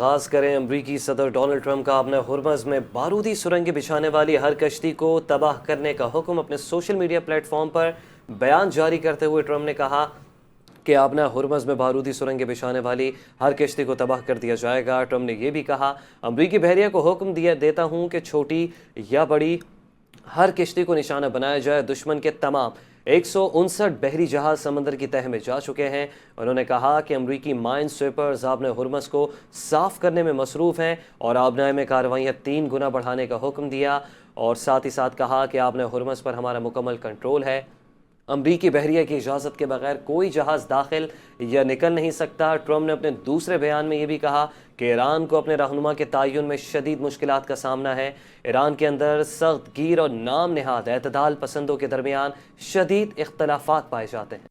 آغاز کریں۔ امریکی صدر ڈونلڈ ٹرمپ کا اپنے ہرمز میں بارودی سرنگیں بچھانے والی ہر کشتی کو تباہ کرنے کا حکم۔ اپنے سوشل میڈیا پلیٹ فارم پر بیان جاری کرتے ہوئے ٹرمپ نے کہا کہ اپنا ہرمز میں بارودی سرنگیں بچھانے والی ہر کشتی کو تباہ کر دیا جائے گا۔ ٹرمپ نے یہ بھی کہا، امریکی بحریہ کو حکم دیتا ہوں کہ چھوٹی یا بڑی ہر کشتی کو نشانہ بنایا جائے۔ دشمن کے تمام 159 بحری جہاز سمندر کی تہہ میں جا چکے ہیں۔ انہوں نے کہا کہ امریکی مائن سویپرز آبنہ ہرمز کو صاف کرنے میں مصروف ہیں اور آبنائے میں کارروائیاں 3 گنا بڑھانے کا حکم دیا، اور ساتھ ہی ساتھ کہا کہ آبنہ ہرمز پر ہمارا مکمل کنٹرول ہے۔ امریکی بحریہ کی اجازت کے بغیر کوئی جہاز داخل یا نکل نہیں سکتا۔ ٹرمپ نے اپنے دوسرے بیان میں یہ بھی کہا کہ ایران کو اپنے رہنما کے تعین میں شدید مشکلات کا سامنا ہے۔ ایران کے اندر سخت گیر اور نام نہاد اعتدال پسندوں کے درمیان شدید اختلافات پائے جاتے ہیں۔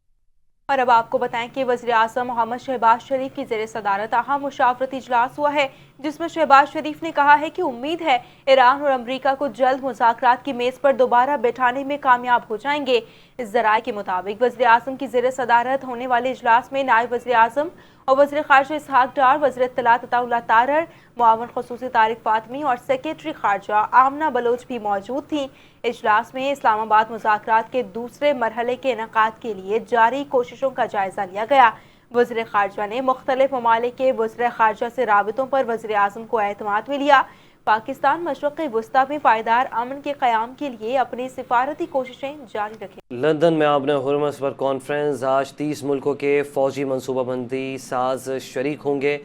اور اب آپ کو بتائیں کہ وزیراعظم محمد شہباز شریف کی زیر صدارت اہم مشاورتی اجلاس ہوا ہے، جس میں شہباز شریف نے کہا ہے کہ امید ہے ایران اور امریکہ کو جلد مذاکرات کی میز پر دوبارہ بیٹھانے میں کامیاب ہو جائیں گے۔ اس ذرائع کے مطابق وزیراعظم کی زیر صدارت ہونے والے اجلاس میں نائب وزیر اعظم اور وزیر خارجہ اسحاق ڈار، وزیر اطلاعات عطا اللہ تارڑ، معاون خصوصی طارق فاطمی اور سیکریٹری خارجہ آمنہ بلوچ بھی موجود تھیں۔ اجلاس میں اسلام آباد مذاکرات کے دوسرے مرحلے کے انعقاد کے لیے جاری کوششوں کا جائزہ لیا گیا۔ وزیر خارجہ نے مختلف ممالک کے وزراء خارجہ سے رابطوں پر وزیر اعظم کو اعتماد میں لیا۔ پاکستان مشرق وسطیٰ میں پائیدار امن کے قیام کے لیے اپنی سفارتی کوششیں جاری رکھے۔ لندن میں آبنہ ہرمز پر کانفرنس، آج 30 ملکوں کے فوجی منصوبہ بندی ساز شریک ہوں گے۔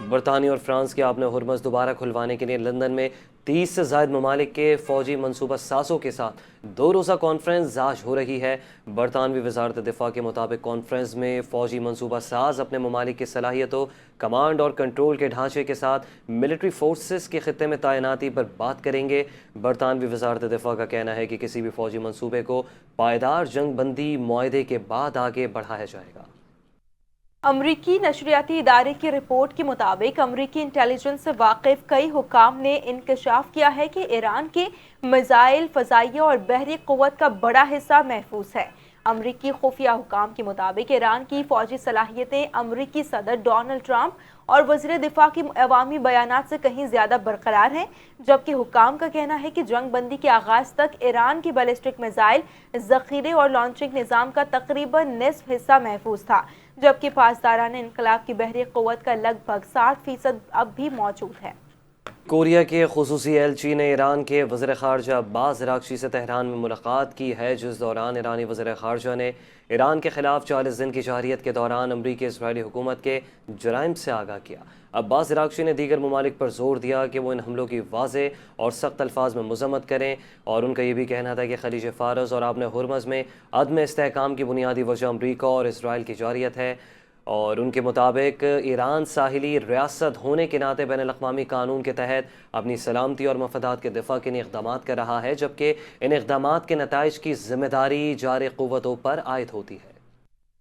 برطانیہ اور فرانس کے آبنہ ہرمز دوبارہ کھلوانے کے لیے لندن میں 30 سے زائد ممالک کے فوجی منصوبہ سازوں کے ساتھ 2 روزہ کانفرنس آج ہو رہی ہے۔ برطانوی وزارت دفاع کے مطابق کانفرنس میں فوجی منصوبہ ساز اپنے ممالک کی صلاحیتوں، کمانڈ اور کنٹرول کے ڈھانچے کے ساتھ ملٹری فورسز کے خطے میں تعیناتی پر بات کریں گے۔ برطانوی وزارت دفاع کا کہنا ہے کہ کسی بھی فوجی منصوبے کو پائیدار جنگ بندی معاہدے کے بعد آگے بڑھایا جائے گا۔ امریکی نشریاتی ادارے کی رپورٹ کے مطابق امریکی انٹیلیجنس سے واقف کئی حکام نے انکشاف کیا ہے کہ ایران کے میزائل، فضائیہ اور بحری قوت کا بڑا حصہ محفوظ ہے۔ امریکی خفیہ حکام کے مطابق ایران کی فوجی صلاحیتیں امریکی صدر ڈونلڈ ٹرمپ اور وزیر دفاع کے عوامی بیانات سے کہیں زیادہ برقرار ہیں، جبکہ حکام کا کہنا ہے کہ جنگ بندی کے آغاز تک ایران کی بیلسٹک میزائل ذخیرے اور لانچنگ نظام کا تقریباً نصف حصہ محفوظ تھا، جبکہ پاسداران انقلاب کی بحری قوت کا لگ بھگ 60% اب بھی موجود ہے۔ کوریا کے خصوصی ایلچی نے ایران کے وزیر خارجہ عباس عراقچی سے تہران میں ملاقات کی ہے، جس دوران ایرانی وزیر خارجہ نے ایران کے خلاف 40 دن کی جارحیت کے دوران امریکی اسرائیلی حکومت کے جرائم سے آگاہ کیا۔ عباس عراقچی نے دیگر ممالک پر زور دیا کہ وہ ان حملوں کی واضح اور سخت الفاظ میں مذمت کریں، اور ان کا یہ بھی کہنا تھا کہ خلیج فارس اور آبنہ ہرمز میں عدم استحکام کی بنیادی وجہ امریکہ اور اسرائیل کی جارحیت ہے، اور ان کے مطابق ایران ساحلی ریاست ہونے کے ناطے بین الاقوامی قانون کے تحت اپنی سلامتی اور مفادات کے دفاع کے لیے اقدامات کر رہا ہے، جبکہ ان اقدامات کے نتائج کی ذمہ داری جارح قوتوں پر عائد ہوتی ہے۔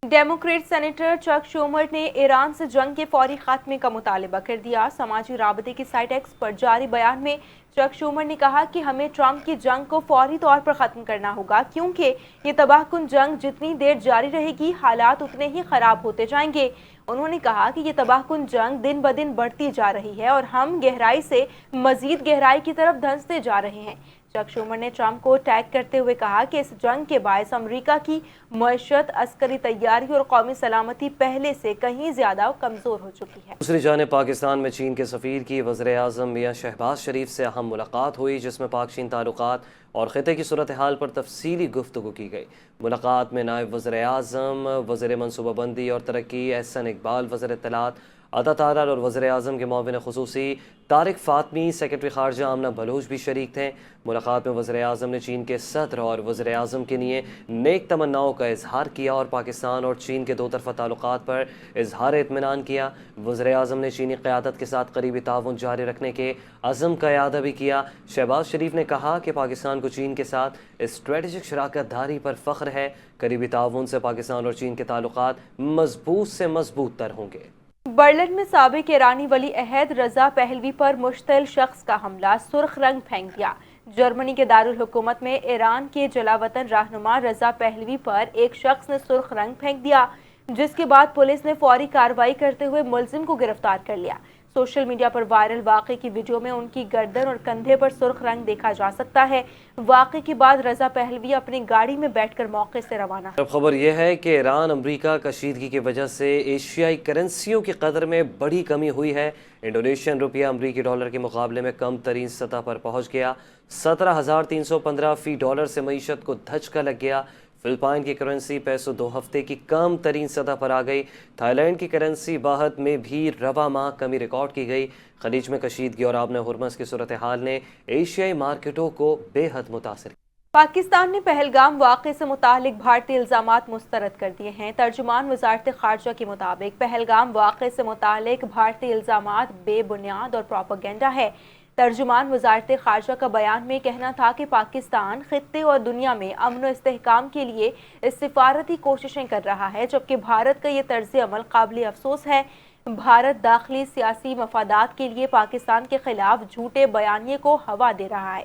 ڈیموکریٹ سینیٹر چک شومر نے ایران سے جنگ کے فوری خاتمے کا مطالبہ کر دیا۔ سماجی رابطے کی سائٹ ایکس پر جاری بیان میں چک شومر نے کہا کہ ہمیں ٹرمپ کی جنگ کو فوری طور پر ختم کرنا ہوگا، کیونکہ یہ تباہ کن جنگ جتنی دیر جاری رہے گی حالات اتنے ہی خراب ہوتے جائیں گے۔ انہوں نے کہا کہ یہ تباہ کن جنگ دن بدن بڑھتی جا رہی ہے اور ہم گہرائی سے مزید گہرائی کی طرف دھنستے جا رہے ہیں۔ چک شومر نے ٹرمپ کو ٹیگ کرتے ہوئے کہا کہ اس جنگ کے باعث امریکہ کی معیشت، عسکری تیاری اور قومی سلامتی پہلے سے کہیں زیادہ کمزور ہو چکی ہے۔ دوسری جانب پاکستان میں چین کے سفیر کی وزیر اعظم میاں شہباز شریف سے اہم ملاقات ہوئی، جس میں پاک چین تعلقات اور خطے کی صورتحال پر تفصیلی گفتگو کی گئی۔ ملاقات میں نائب وزیر اعظم، وزیر منصوبہ بندی اور ترقی احسن اقبال، وزیر اطلاعات عطا تارڑ اور وزیر اعظم کے معاون خصوصی طارق فاطمی، سیکریٹری خارجہ آمنہ بلوچ بھی شریک تھے۔ ملاقات میں وزیر اعظم نے چین کے صدر اور وزیر اعظم کے لیے نیک تمناؤں کا اظہار کیا اور پاکستان اور چین کے 2 طرفہ تعلقات پر اظہار اطمینان کیا۔ وزیر اعظم نے چینی قیادت کے ساتھ قریبی تعاون جاری رکھنے کے عزم کا اعادہ بھی کیا۔ شہباز شریف نے کہا کہ پاکستان کو چین کے ساتھ اسٹریٹجک شراکت داری پر فخر ہے۔ قریبی تعاون سے پاکستان اور چین کے تعلقات مضبوط سے مضبوط تر ہوں گے۔ برلن میں سابق ایرانی ولی عہد رضا پہلوی پر مشتعل شخص کا حملہ سرخ رنگ پھینک دیا۔ جرمنی کے دارالحکومت میں ایران کے جلاوطن رہنما رضا پہلوی پر ایک شخص نے سرخ رنگ پھینک دیا، جس کے بعد پولیس نے فوری کارروائی کرتے ہوئے ملزم کو گرفتار کر لیا۔ सोशल मीडिया पर वायरल वाक़े की वीडियो में उनकी गर्दन और कंधे पर सुर्ख रंग देखा जा सकता है। वाक़े के बाद रज़ा पहलवी अपनी गाड़ी में बैठकर मौके से रवाना। अब खबर यह है कि ईरान अमरीका कशीदगी की वजह से एशियाई करेंसियों की कदर में बड़ी कमी हुई है। इंडोनेशियन रुपया अमरीकी डॉलर के मुकाबले में कम तरीन सतह पर पहुंच गया। 17,315 फी डॉलर से मईशत को धचका लग गया। फिलिपाइन की करेंसी पैसों 2 हफ्ते की कम तरीन सतह पर आ गई। थाईलैंड की करेंसी बाहत में भी रवा माह कमी रिकॉर्ड की गई। खलीज में कशीदगी और आबने हुर्मस की सूरत हाल ने एशियाई मार्केटों को बेहद मुतासिर। पाकिस्तान ने पहलगाम वाक़े से मुतालिक भारतीय इल्ज़ामात मुस्तरद कर दिए हैं। तर्जुमान वज़ारत ख़ारजा के मुताबिक पहलगाम वाक़े से मुतालिक भारतीय इल्ज़ामात बेबुनियाद और प्रोपेगेंडा है। तर्जुमान वज़ारत ख़ारजा का बयान में कहना था कि पाकिस्तान ख़ित्ते और दुनिया में अमन और इस्तेहकाम के लिए सिफारती कोशिशें कर रहा है, जबकि भारत का ये तर्ज़ अमल काबिल अफसोस है। भारत दाखिली सियासी मफादात के लिए पाकिस्तान के खिलाफ झूठे बयानिए को हवा दे रहा है।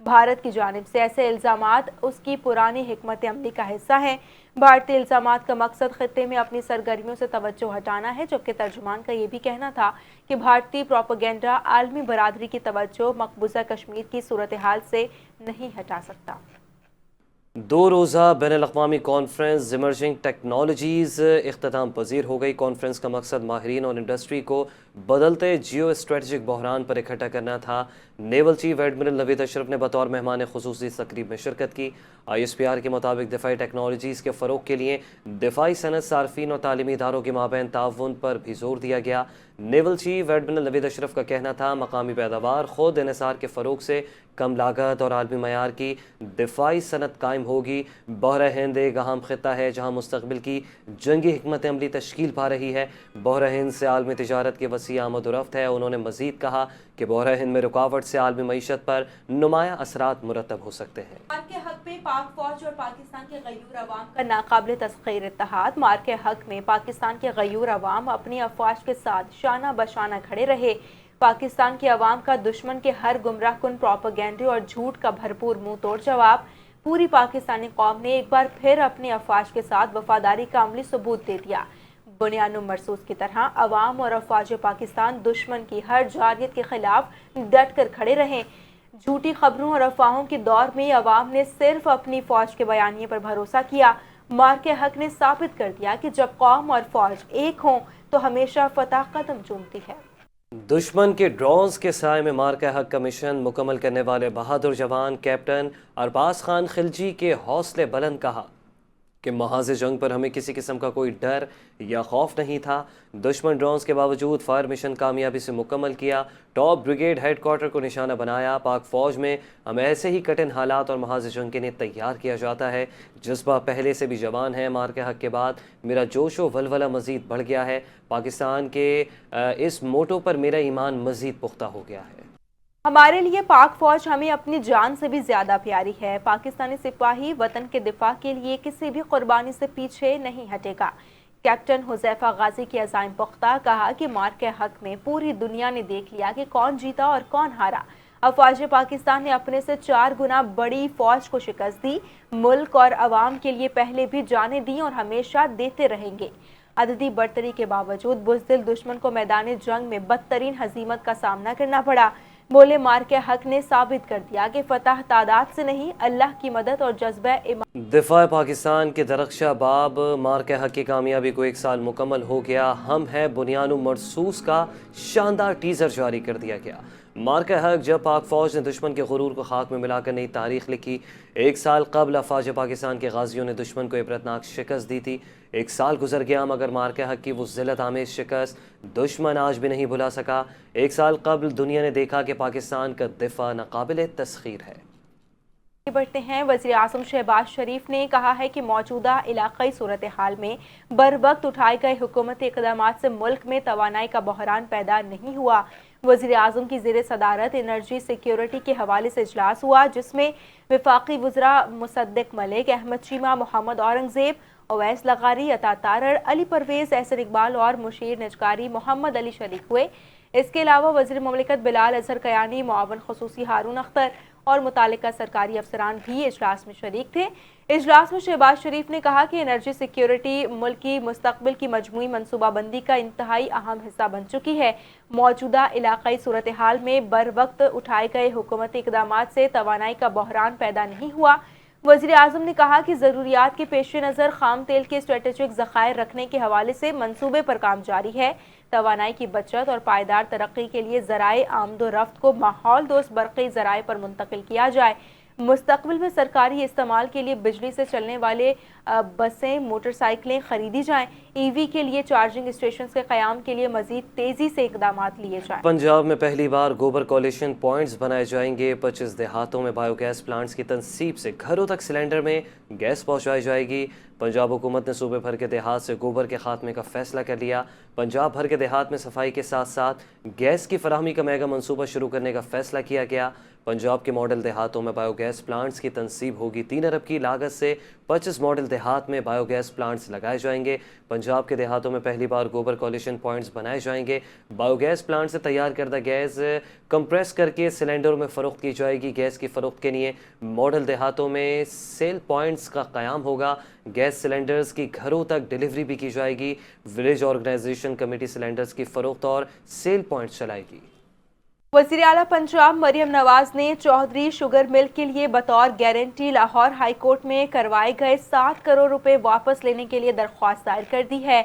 भारत की जानिब से ऐसे इल्ज़ामात उसकी पुरानी हिकमत अमली का हिस्सा हैं। भारतीय इल्ज़ामात का मकसद खित्ते में अपनी सरगर्मियों से तवज्जो हटाना है, जबकि तर्जुमान का ये भी कहना था कि भारतीय प्रोपेगेंडा आलमी बरादरी की तवज्जो मकबूजा कश्मीर की सूरत हाल से नहीं हटा सकता। 2 रोज़ा बैनुल-अक़वामी कॉन्फ्रेंस इमर्जिंग टेक्नोलॉजीज़ इख्तिताम पजीर हो गई। कॉन्फ्रेंस का मकसद माहिरीन और इंडस्ट्री को बदलते जियो स्ट्रेटजिक बहरान पर इकट्ठा करना था। Naval chief admiral Naveed Ashraf ने बतौर मेहमान खुसूसी तकरीब में शिरकत की। ISPR के मुताबिक दिफाई टेक्नोलॉजीज़ के फ़रोग के लिए दिफाई सनत सार्फिन और तालीमी इदारों के माबैन ताउन पर भी जोर दिया गया। Naval chief admiral Naveed Ashraf का कहना था मकामी पैदावार खुद इन्हिसार के फ़रोग से कम लागत और आलमी मयार की दिफाई सनत कायम होगी। बहरा हिंद एक अहम खिता है जहाँ मुस्तकबिल की जंगी हिकमत अमली तश्कील पा रही है। बहरा हिंद से आलमी तिजारत की वसी आमद व रफ्त है। उन्होंने मज़ीद कहा कि बहरा हिंद में रुकावट से आलमी मईशत पर नुमाया असरात मुरतब हो सकते हैं। मार के हक में पाक फौज और पाकिस्तान के गयूर अवाम का नाकाबिल तस्खीर इत्तेहाद। मार के हक में पाकिस्तान के गयूर अवाम अपनी अफवाज के साथ शाना बशाना खड़े रहे। पाकिस्तान के अवाम का दुश्मन के हर गुमराह कुन प्रोपेगेंडे और झूठ का भरपूर मुंह तोड़ जवाब। पूरी पाकिस्तानी कौम ने एक बार फिर अपनी अफवाज के साथ वफादारी का अमली सबूत दे दिया। बुनियानो मरसूस की तरह अवाम और अफवाज पाकिस्तान दुश्मन की हर जारियत के खिलाफ डट कर खड़े रहे। झूठी खबरों और अफवाहों के दौर में अवाम ने सिर्फ अपनी फौज के बयानिए पर भरोसा किया। मार के हक ने साबित कर दिया कि जब कौम और फौज एक हों तो हमेशा फतह कदम चूमती है। दुश्मन के ड्रोन्स के साए में मार का हक का मिशन मुकम्मल करने वाले बहादुर जवान कैप्टन अरबाज खान खिलजी के हौसले बुलंद। कहा कि महाज़ जंग पर हमें किसी किस्म का कोई डर या खौफ नहीं था। दुश्मन ड्रोन्स के बावजूद फायर मिशन कामयाबी से मुकम्मल किया। टॉप ब्रिगेड हेडक्वार्टर को निशाना बनाया। पाक फ़ौज में हम ऐसे ही कठिन हालात और महाज़ जंग के लिए तैयार किया जाता है। जज्बा पहले से भी जवान है। मार के हक के बाद मेरा जोश व वलवला मज़ीद बढ़ गया है। पाकिस्तान के इस मोटो पर मेरा ईमान मज़ीद पुख्ता हो गया है। हमारे लिए पाक फौज हमें अपनी जान से भी ज्यादा प्यारी है। पाकिस्तानी सिपाही वतन के दिफा के लिए किसी भी कुर्बानी से पीछे नहीं हटेगा। कैप्टन हुज़ैफा गाजी की अज़ाइम पुख्ता। कहा कि मार के हक में पूरी दुनिया ने देख लिया कि कौन जीता और कौन हारा। अफवाज पाकिस्तान ने अपने से 4 गुना बड़ी फौज को शिकस्त दी। मुल्क और अवाम के लिए पहले भी जानें दी और हमेशा देते रहेंगे। अददी बर्तरी के बावजूद बुज़दिल दुश्मन को मैदान जंग में बदतरीन हजीमत का सामना करना पड़ा। बोले मार के हक ने साबित कर दिया कि फतह तादाद से नहीं अल्लाह की मदद और जज्बा दिफा पाकिस्तान के दरख्शा बाब मार के हक की कामयाबी को 1 साल मुकम्मल हो गया। हम है बुनियानो मरसूस का शानदार टीज़र जारी कर दिया गया। मार के हक जब पाक फ़ौज ने दुश्मन के गुरूर को खाक में मिलाकर नई तारीख लिखी। 1 साल कबल अफवाज पाकिस्तान के गाजियों ने दुश्मन को इबरतनाक शिकस्त दी थी। 1 साल गुजर गया मगर मार के हक की वो ज़िल्लत आमेज शिकस्त दुश्मन आज भी नहीं भुला सका। 1 साल कबल दुनिया ने देखा कि पाकिस्तान का दिफा नाकाबिल तस्खीर है। बढ़ते हैं। वज़ीर आज़म शहबाज शरीफ ने कहा है कि मौजूदा इलाक़ाई सूरत हाल में बर वक्त उठाए गए हुकूमती इक़दामात से मुल्क में तवानाई का बहरान पैदा नहीं हुआ। वज़ीर आज़म की ज़ेर सदारत एनर्जी सिक्योरिटी के हवाले से इजलास हुआ, जिसमें वफाकी वज़रा मुसद्दिक मलिक, अहमद चीमा, मोहम्मद औरंगज़ेब, ओवैस लगारी, अता तारड़, अली परवेज़, एहसन इकबाल और मुशीर नजकारी मोहम्मद अली शरीक हुए। इसके अलावा वज़ीर मुमलिकत बिलाल अज़हर कयानी, मुआवन ख़ुसूसी हारून अख्तर اور متعلقہ سرکاری افسران بھی اجلاس میں شریک تھے۔ اجلاس میں شہباز شریف نے کہا کہ انرجی سیکیورٹی ملک کی مستقبل کی مجموعی منصوبہ بندی کا انتہائی اہم حصہ بن چکی ہے۔ موجودہ علاقائی صورتحال میں بروقت اٹھائے گئے حکومتی اقدامات سے توانائی کا بحران پیدا نہیں ہوا۔ وزیر اعظم نے کہا کہ ضروریات کے پیش نظر خام تیل کے اسٹریٹجک ذخائر رکھنے کے حوالے سے منصوبے پر کام جاری ہے۔ توانائی کی بچت اور پائیدار ترقی کے لیے ذرائع آمد و رفت کو ماحول دوست برقی ذرائع پر منتقل کیا جائے۔ مستقبل میں سرکاری استعمال کے لیے بجلی سے چلنے والے بسیں، موٹر سائیکلیں خریدی جائیں۔ ای وی کے لیے چارجنگ اسٹیشنز کے قیام کے لیے مزید تیزی سے اقدامات لیے جائیں۔ پنجاب میں پہلی بار گوبر کولیشن پوائنٹس بنائے جائیں گے۔ 25 دیہاتوں میں بایو گیس پلانٹس کی تنصیب سے گھروں تک سلنڈر میں گیس پہنچائی جائے گی۔ پنجاب حکومت نے صوبے بھر کے دیہات سے گوبر کے خاتمے کا فیصلہ کر لیا۔ پنجاب بھر کے دیہات میں صفائی کے ساتھ ساتھ گیس کی فراہمی کا میگا منصوبہ شروع کرنے کا فیصلہ کیا گیا۔ پنجاب کے ماڈل دیہاتوں میں بایو گیس پلانٹس کی تنصیب ہوگی۔ 3 ارب کی لاگت سے 25 ماڈل دیہات میں بایو گیس پلانٹس لگائے جائیں گے۔ پنجاب کے دیہاتوں میں پہلی بار گوبر کولیشن پوائنٹس بنائے جائیں گے۔ بایو گیس پلانٹ سے تیار کردہ گیس کمپریس کر کے سلنڈروں میں فروخت کی جائے گی۔ گیس کی فروخت کے لیے ماڈل دیہاتوں میں سیل پوائنٹس کا قیام ہوگا۔ گیس سلنڈرز کی گھروں تک ڈیلیوری بھی کی جائے گی۔ ولیج آرگنائزیشن کمیٹی سلنڈرز کی فروخت اور سیل پوائنٹس چلائے گی۔ وزیر اعلیٰ پنجاب مریم نواز نے چودھری شوگر مل کے لیے بطور گارنٹی لاہور ہائی کورٹ میں کروائے گئے 7 کروڑ روپے واپس لینے کے لیے درخواست دائر کر دی ہے۔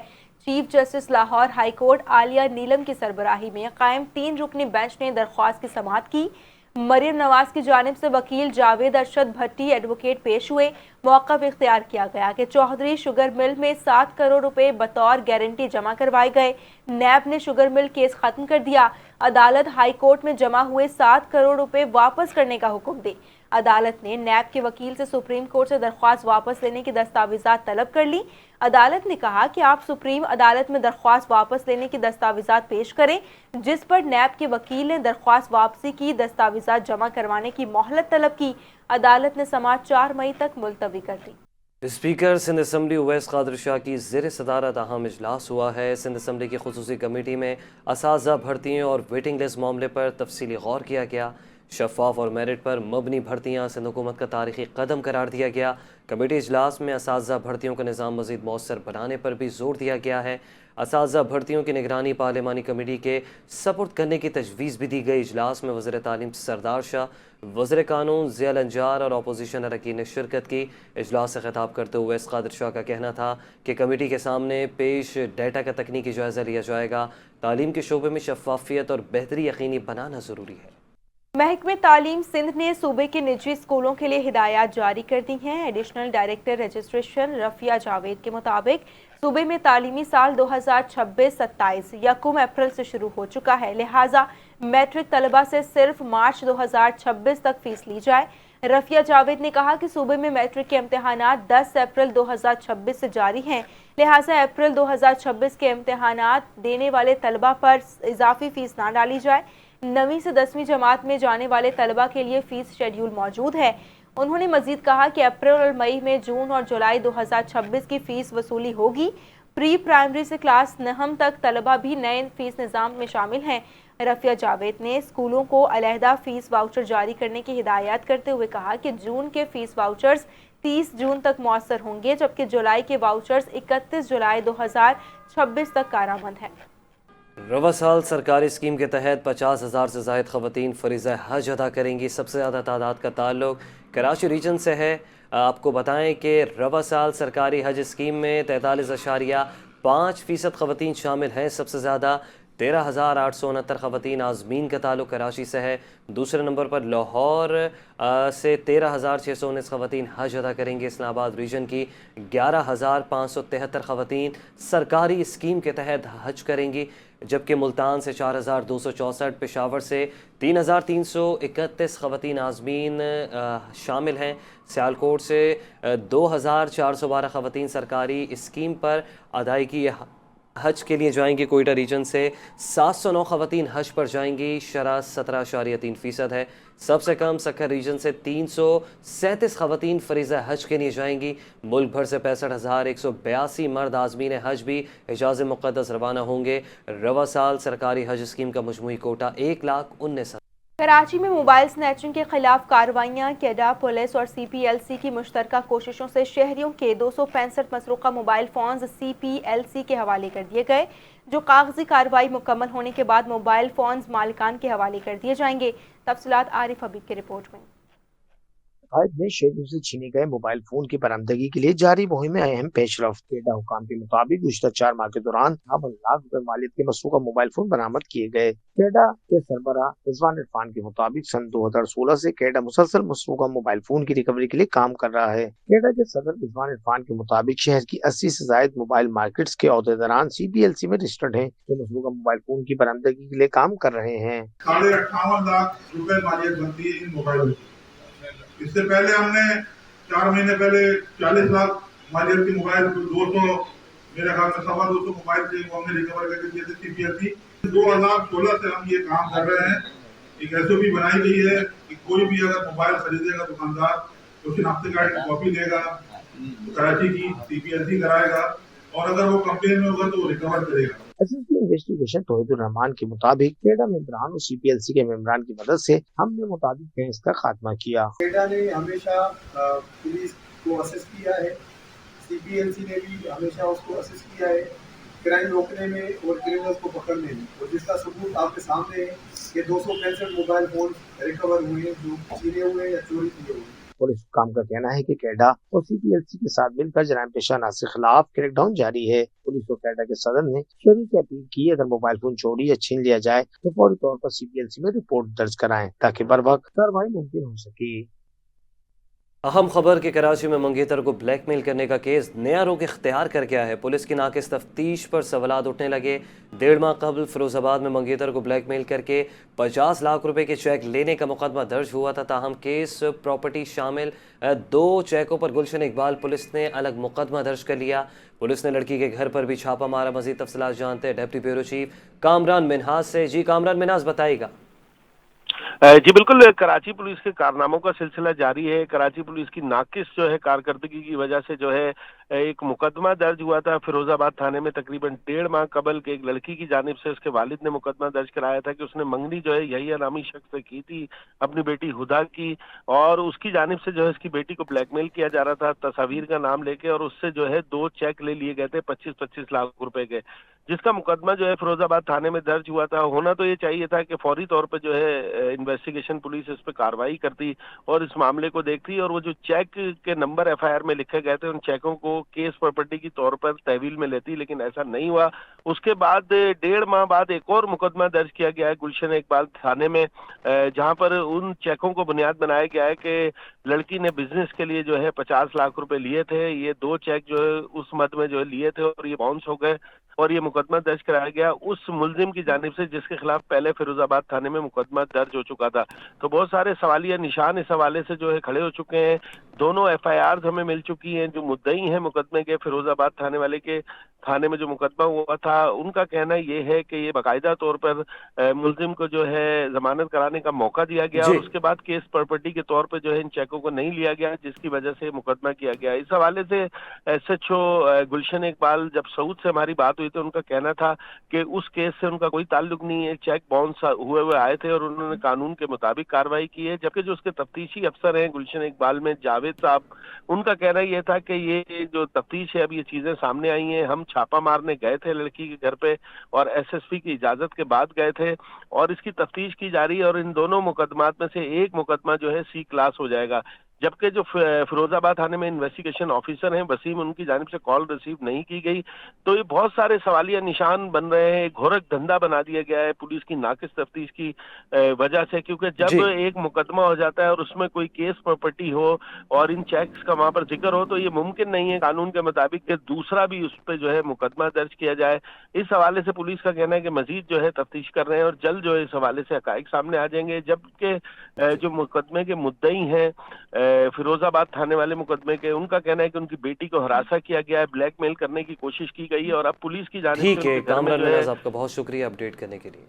Chief justice Lahore high court عالیہ نیلم کی سربراہی میں قائم 3 رکنی بینچ نے درخواست کی سماعت کی۔ مریم نواز کی جانب سے وکیل جاوید ارشد بھٹی ایڈوکیٹ پیش ہوئے۔ موقف اختیار کیا گیا کہ چودھری شوگر مل میں 7 کروڑ روپے بطور گارنٹی جمع کروائے گئے۔ نیب نے شوگر مل کیس ختم کر دیا۔ عدالت ہائی کورٹ میں جمع ہوئے 7 کروڑ روپے واپس کرنے کا حکم دے۔ عدالت نے نیب کے وکیل سے سپریم کورٹ سے درخواست واپس لینے کی دستاویزات طلب کر لی۔ عدالت نے کہا کہ آپ سپریم عدالت میں درخواست واپس لینے کی دستاویزات پیش کریں، جس پر نیب کے وکیل نے درخواست واپسی کی دستاویزات جمع کروانے کی مہلت طلب کی۔ عدالت نے سماعت 4 مئی تک ملتوی کر دی۔ اسپیکر سندھ اسمبلی اویس قادر شاہ کی زیر صدارت اہم اجلاس ہوا ہے۔ سندھ اسمبلی کی خصوصی کمیٹی میں اساتذہ بھرتیوں اور ویٹنگ لسٹ معاملے پر تفصیلی غور کیا گیا۔ شفاف اور میرٹ پر مبنی بھرتیاں سندھ حکومت کا تاریخی قدم قرار دیا گیا۔ کمیٹی اجلاس میں اساتذہ بھرتیوں کا نظام مزید مؤثر بنانے پر بھی زور دیا گیا ہے۔ اساتذہ بھرتیوں کی نگرانی پارلیمانی کمیٹی کے سپرد کرنے کی تجویز بھی دی گئی۔ اجلاس میں وزیر تعلیم سردار شاہ، وزیر قانون ضیاء الانجار اور اپوزیشن اراکین نے شرکت کی۔ اجلاس سے خطاب کرتے ہوئے اویس قادر شاہ کا کہنا تھا کہ کمیٹی کے سامنے پیش ڈیٹا کا تکنیکی جائزہ لیا جائے گا۔ تعلیم کے شعبے میں شفافیت اور بہتری یقینی بنانا ضروری ہے۔ محکمہ تعلیم سندھ نے صوبے کے نجی اسکولوں کے لیے ہدایات جاری کر دی ہیں۔ Additional director registration Rafia Javed کے مطابق صوبے میں تعلیمی سال 2026-27 یکم اپریل سے شروع ہو چکا ہے، لہٰذا میٹرک طلبہ سے صرف مارچ 2026 تک فیس لی جائے۔ رفیہ جاوید نے کہا کہ صوبے میں میٹرک کے امتحانات 10 اپریل 2026 سے جاری ہیں، لہٰذا اپریل 2026 کے امتحانات دینے والے طلبہ پر اضافی فیس نہ ڈالی جائے۔ 9ویں سے 10ویں جماعت میں جانے والے طلبہ کے لیے فیس شیڈیول موجود ہے۔ انہوں نے مزید کہا کہ اپریل اور مئی میں جون اور جولائی 2026 کی فیس وصولی ہوگی۔ پری پرائمری سے کلاس 9 تک طلبہ بھی نئے فیس نظام میں شامل ہیں۔ رفیہ جاوید نے اسکولوں کو علیحدہ فیس واؤچر جاری کرنے کی ہدایت کرتے ہوئے کہا کہ جون کے فیس واؤچرز 30 جون تک مؤثر ہوں گے، جبکہ جولائی کے واؤچرز 31 جولائی 2026 تک کارآمد ہیں۔ رواں سال سرکاری اسکیم کے تحت 50,000 سے زائد خواتین فریضہ حج ادا کریں گی۔ سب سے زیادہ تعداد کا تعلق کراچی ریجن سے ہے۔ آپ کو بتائیں کہ رواں سال سرکاری حج اسکیم میں 43.5% خواتین شامل ہیں۔ سب سے زیادہ 13,869 خواتین عازمین کا تعلق کراچی سے ہے۔ دوسرے نمبر پر لاہور سے 13,619 خواتین حج ادا کریں گے۔ اسلام آباد ریجن کی 11,573 خواتین سرکاری اسکیم کے تحت حج کریں گی، جبکہ ملتان سے 4,264، پشاور سے 3,331 خواتین عازمین شامل ہیں۔ سیالکوٹ سے 2,412 خواتین سرکاری اسکیم پر ادائیگی حج کے لیے جائیں گی۔ کوئٹہ ریجن سے 709 خواتین حج پر جائیں گی، شرح 17.3% ہے۔ سب سے کم سکھر ریجن سے 337 خواتین فریضہ حج کے لیے جائیں گی۔ ملک بھر سے 65,182 مرد عازمین حج بھی حجاز مقدس روانہ ہوں گے۔ رواں سال سرکاری حج اسکیم کا مجموعی کوٹہ 1,19,000 कराची में मोबाइल स्नैचिंग के खिलाफ कार्रवाइयां। केडा पुलिस और CPLC की मुश्तरका कोशिशों से शहरियों के 265 मसरूका मोबाइल फोन्स CPLC के हवाले कर दिए गए, जो कागजी कार्रवाई मुकम्मल होने के बाद मोबाइल फोन्स मालिकान के हवाले कर दिए जाएंगे। तफसीलात आरिफ हबीब की रिपोर्ट में। आज में शहरियों से छीने गए मोबाइल फोन की बरामदगी के लिए जारी मुहिम में अहम पेशरफ। केडा हुकाम के मुताबिक गुज़श्ता 4 माह के दौरान 52 लाख रुपए मालियत के मसरूका मोबाइल फोन बरामद किए गए। केडा के सरबराह रिजवान इरफान के मुताबिक सन 2016 से केडा मुसलसल मसरूका मोबाइल फोन की रिकवरी के लिए काम कर रहा है। केडा के सदर रिजवान इरफान के मुताबिक शहर की 80 से ज्यादा मोबाइल मार्केट्स के अहदेदारान CPLC में रजिस्टर्ड हैं, जो मसरूका मोबाइल फोन की बरामदगी के लिए काम कर रहे हैं। 58 लाख रुपए मालियत बनती है इन मोबाइलों की। इससे पहले हमने 4 महीने पहले 40 लाख मालियत के मोबाइल 200 मेरे ख्याल में 250 मोबाइल थे, वो हमने रिकवर करके दिए थे CPLC। 2016 से हम ये काम कर रहे हैं। एक SOP बनाई गई है कि कोई भी अगर मोबाइल खरीदेगा दुकानदार तो शिनाख्ती कार्ड की कॉपी लेगा, कराची की CPLC कराएगा, और अगर वो कंप्लेन में होगा तो वो रिकवर करेगा। SSP इन्वेस्टिगेशन तौहीदुर रहमान के मुताबिक केडा मेंबरान और CPLC के मेंबरान की मदद से हमने मुताबिक केस का खात्मा किया। केडा ने हमेशा पुलिस को असिस्ट किया है, CPLC ने भी हमेशा उसको असिस्ट किया है क्राइम रोकने में और क्रिमिनल्स को पकड़ने में, और जिसका सबूत आपके सामने है कि 265 मोबाइल फोन रिकवर हुए हैं जो छीने हुए या चोरी किए हुए। पुलिस हुकाम का कहना है कि केडा और CPLC के साथ मिलकर जराइम पेशा अनास के खिलाफ क्रैकडाउन जारी है। पुलिस और केडा के सदर ने शहरी से अपील की, अगर मोबाइल फोन चोरी या छीन लिया जाए तो फौरी तौर पर CPLC में रिपोर्ट दर्ज कराएं, ताकि बर वक्त कार्रवाई मुमकिन हो सके। अहम खबर कि कराची में मंगेतर को ब्लैकमेल करने का केस नया रुख इख्तियार कर गया है। पुलिस की नाकिस तफ्तीश पर सवालात उठने लगे। 1.5 माह कबल फिरोजाबाद में मंगेतर को ब्लैकमेल करके 50 लाख रुपए के चेक लेने का मुकदमा दर्ज हुआ था। ताहम केस प्रॉपर्टी शामिल 2 चेकों पर गुलशन इकबाल पुलिस ने अलग मुकदमा दर्ज कर लिया। पुलिस ने लड़की के घर पर भी छापा मारा। मजीद तफसीलात जानते हैं deputy bureau chief Kamran Minhaj से। जी कामरान मिन्हाज, बताइएगा। जी बिल्कुल, कराची पुलिस के कारनामों का सिलसिला जारी है। कराची पुलिस की नाकिस जो है कारकर्दगी की वजह से जो है एक मुकदमा दर्ज हुआ था फिरोजाबाद थाने में तकरीबन 1.5 माह कबल के एक लड़की की जानिब से। उसके वालिद ने मुकदमा दर्ज कराया था कि उसने मंगनी जो है यही नामी शख्स से की थी अपनी बेटी हुदा की, और उसकी जानिब से जो है उसकी बेटी को ब्लैकमेल किया जा रहा था तस्वीर का नाम लेके, और उससे जो है 2 चेक ले लिए गए थे 25-25 लाख रुपए के, जिसका मुकदमा जो है फिरोजाबाद थाने में दर्ज हुआ था। होना तो ये चाहिए था कि फौरी तौर पर जो है इन्वेस्टिगेशन पुलिस इस पर कार्रवाई करती और इस मामले को देखती, और वो जो चेक के नंबर FIR में लिखे गए थे उन चेकों को केस प्रॉपर्टी की तौर पर तहवील में लेती, लेकिन ऐसा नहीं हुआ। उसके बाद 1.5 माह बाद एक और मुकदमा दर्ज किया गया है गुलशन इकबाल थाने में, जहां पर उन चेकों को बुनियाद बनाया गया है कि लड़की ने बिजनेस के लिए जो है 50 लाख रुपए लिए थे। ये 2 चेक जो है उस मद में जो है लिए थे और ये बाउंस हो गए, और ये मुकदमा दर्ज कराया गया उस मुलजिम की जानिब से जिसके खिलाफ पहले फिरोजाबाद थाने में मुकदमा दर्ज हो चुका था। तो बहुत सारे सवालिया निशान इस हवाले से जो है खड़े हो चुके हैं। दोनों FIRs हमें मिल चुकी हैं। जो मुद्दई हैं मुकदमे के फिरोजाबाद थाने वाले के थाने में जो मुकदमा हुआ था, उनका कहना ये है कि ये बाकायदा तौर पर मुलजिम को जो है जमानत कराने का मौका दिया गया और उसके बाद केस प्रॉपर्टी के तौर पर जो है इन चेकों को नहीं लिया गया, जिसकी वजह से मुकदमा किया गया। इस हवाले से SHO गुलशन इकबाल जब सऊद से हमारी बात हुई तो उनका कहना था कि उस केस से उनका कोई ताल्लुक नहीं है, चेक बाउंस हुए आए थे और उन्होंने कानून के मुताबिक कार्रवाई की है। जबकि जो उसके तफ्तीशी अफसर हैं गुलशन इकबाल में जावेद साहब, उनका कहना यह था कि ये जो तफ्तीश है अब ये चीजें सामने आई हैं, हम छापा मारने गए थे लड़की के घर पे और SSP की इजाजत के बाद गए थे और इसकी तफ्तीश की जा रही है, और इन दोनों मुकदमात में से एक मुकदमा जो है C क्लास हो जाएगा। जबकि जो फिरोजाबाद थाने में इन्वेस्टिगेशन ऑफिसर हैं वसीम, उनकी जानिब से कॉल रिसीव नहीं की गई। तो ये बहुत सारे सवालिया निशान बन रहे हैं। घोरक धंधा बना दिया गया है पुलिस की नाकिस तफ्तीश की वजह से, क्योंकि जब एक मुकदमा हो जाता है और उसमें कोई केस प्रॉपर्टी हो और इन चेक्स का वहां पर जिक्र हो तो ये मुमकिन नहीं है कानून के मुताबिक कि दूसरा भी उस पर जो है मुकदमा दर्ज किया जाए। इस हवाले से पुलिस का कहना है कि मजीद जो है तफ्तीश कर रहे हैं और जल्द जो है इस हवाले से हकाइक सामने आ जाएंगे। जबकि जो मुकदमे के मुद्दई हैं फिरोजाबाद थाने वाले मुकदमे के, उनका कहना है कि उनकी बेटी को हरासा किया गया है, ब्लैकमेल करने की कोशिश की गई है और अब पुलिस की जानिब से ठीक है कामरान मिन्हाज, आपका बहुत शुक्रिया अपडेट करने के लिए।